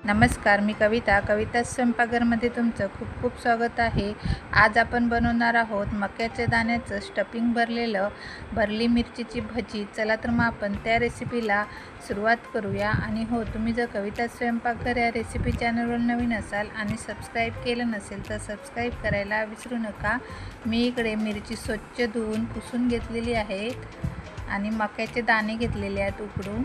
नमस्कार, मी कविता स्वयंपाकघरमध्ये तुमचं खूप खूप स्वागत आहे। आज आपण बनवणार आहोत मक्याच्या दाण्याचं स्टफिंग भरलेलं भरली मिरचीची भजी। चला तर मग आपण त्या रेसिपीला सुरुवात करूया। आणि हो, तुम्ही जर कविता स्वयंपाकघर या रेसिपी चॅनलवर नवीन असाल आणि सबस्क्राईब केलं नसेल तर सबस्क्राईब करायला विसरू नका। मी इकडे मिरची स्वच्छ धुवून पुसून घेतलेली आहे आणि मक्याचे दाणे घेतलेले आहेत उकडून।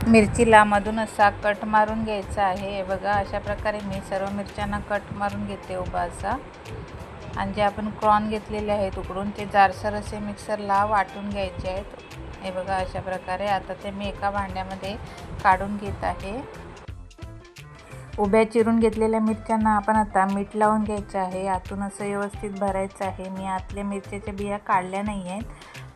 मिरचीला मधून असा कट मारून घ्यायचा आहे। हे बघा, अशा प्रकारे मी सर्व मिरच्यांना कट मारून घेते उभा असा। आणि जे आपण क्रॉन घेतलेले आहेत उकडून ते जाडसर असे मिक्सरला वाटून घ्यायचे आहेत। हे बघा, अशा प्रकारे आता ते मी एका भांड्यामध्ये काढून घेत आहे। उभ्या चिरून घेतलेल्या मिरच्यांना आपण आता मीठ लावून घ्यायचं आहे। आतून असं व्यवस्थित भरायचं आहे। मी आतल्या मिरच्याच्या बिया काढल्या नाही आहेत,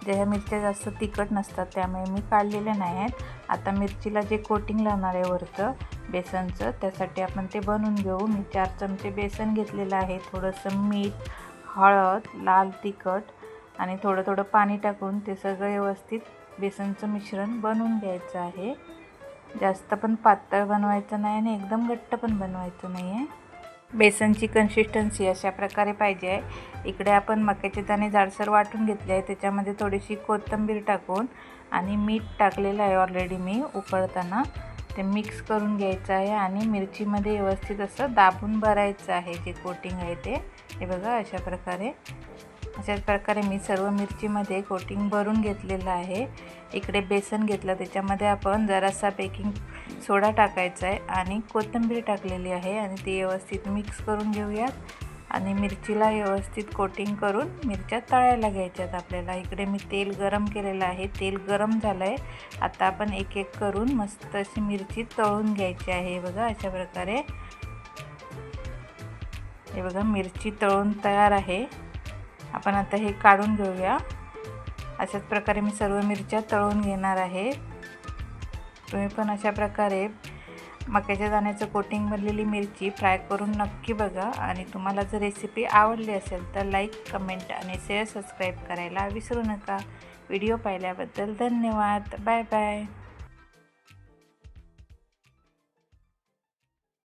ज्या मिरच्या जास्त तिखट नसतात त्यामुळे मी काढलेल्या नाही आहेत। आता मिरचीला जे कोटिंग लावणार आहे वरचं बेसनचं, त्यासाठी आपण ते बनवून घेऊ। मी 4 चमचे बेसन घेतलेलं आहे, थोडंसं मीठ, हळद, लाल तिखट आणि थोडं पाणी टाकून ते सगळं व्यवस्थित बेसनचं मिश्रण बनवून घ्यायचं आहे। जास्त पण पातळ बनवायचं नाही आणि एकदम घट्ट पण बनवायचं नाही आहे। बेसनची कन्सिस्टन्सी अशा प्रकारे पाहिजे आहे। इकडे आपण मक्याचे दाणे जाडसर वाटून घेतले आहे, त्याच्यामध्ये थोडीशी कोथिंबीर टाकून आणि मीठ टाकलेलं आहे ऑलरेडी मी उकळताना। ते मिक्स करून घ्यायचं आहे आणि मिरचीमध्ये व्यवस्थित असं दाबून भरायचं आहे जे कोटिंग आहे ते। हे बघा, अशाच प्रकारे मी सर्व मिरचीमध्ये कोटिंग भरून घेतलेलं आहे। इकडे बेसन घेतलं, त्याच्यामध्ये आपण जरासा बेकिंग सोडा टाकायचा आहे आणि कोथिंबीर टाकलेली आहे आणि ते व्यवस्थित मिक्स करून घेऊयात। आणि मिरचीला व्यवस्थित कोटिंग करून मिरच्या तळायला घ्यायच्यात आपल्याला। इकडे मी तेल गरम केलेलं आहे, तेल गरम झालं आहे। आता आपण एक एक करून मस्त अशी मिरची तळून घ्यायची आहे। बघा, अशा प्रकारे हे बघा, मिरची तळून तयार आहे। आपण आता हे काढून घेऊया। अशाच प्रकारे मी सर्व मिरच्या तळून घेणार आहे। तुम्ही पण अशा प्रकारे मक्याच्या दाण्याचं कोटिंग भरलेली मिरची फ्राय करून नक्की बघा। आणि तुम्हाला जर रेसिपी आवडली असेल तर लाईक, कमेंट आणि शेअर, सबस्क्राईब करायला विसरू नका। व्हिडिओ पाहिल्याबद्दल धन्यवाद। Bye bye.